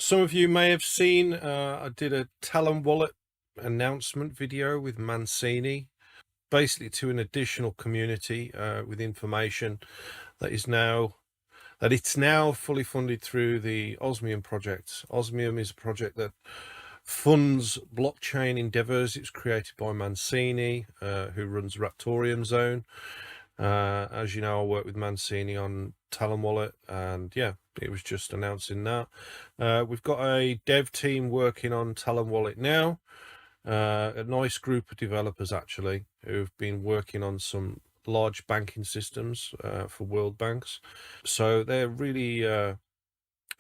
Some of you may have seen I did a Talon Wallet announcement video with Mancini, basically to an additional community with information that it's now fully funded through the Osmium project. Osmium is a project that funds blockchain endeavors. It's created by Mancini, who runs Raptorium Zone. As you know, I work with Mancini on Talon Wallet, and yeah, it was just announcing that. We've got a dev team working on Talon Wallet now. A nice group of developers actually who've been working on some large banking systems for world banks. So they're really a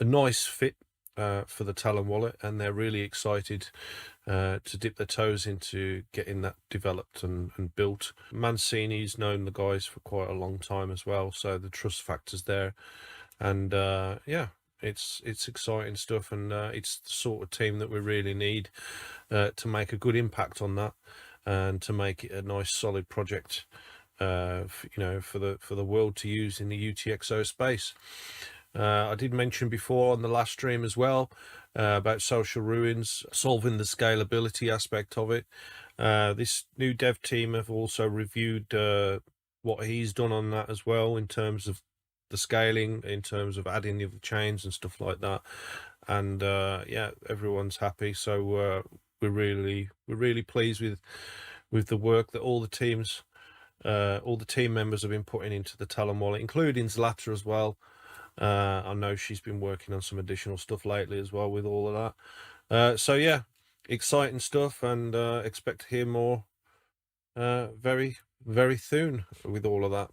nice fit for the Talon Wallet, and they're really excited to dip their toes into getting that developed and built. Mancini's known the guys for quite a long time as well, so the trust factor's there. And yeah, it's exciting stuff, and it's the sort of team that we really need to make a good impact on that and to make it a nice solid project for the world to use in the UTXO space. I did mention before on the last stream as well about Social Ruins, solving the scalability aspect of it. This new dev team have also reviewed what he's done on that as well, in terms of the scaling, in terms of adding the other chains and stuff like that. And yeah, everyone's happy. So we're really pleased with the work that all the team members have been putting into the Talon Wallet, including Zlata as well. I know she's been working on some additional stuff lately as well with all of that. So yeah, exciting stuff, and expect to hear more very soon with all of that.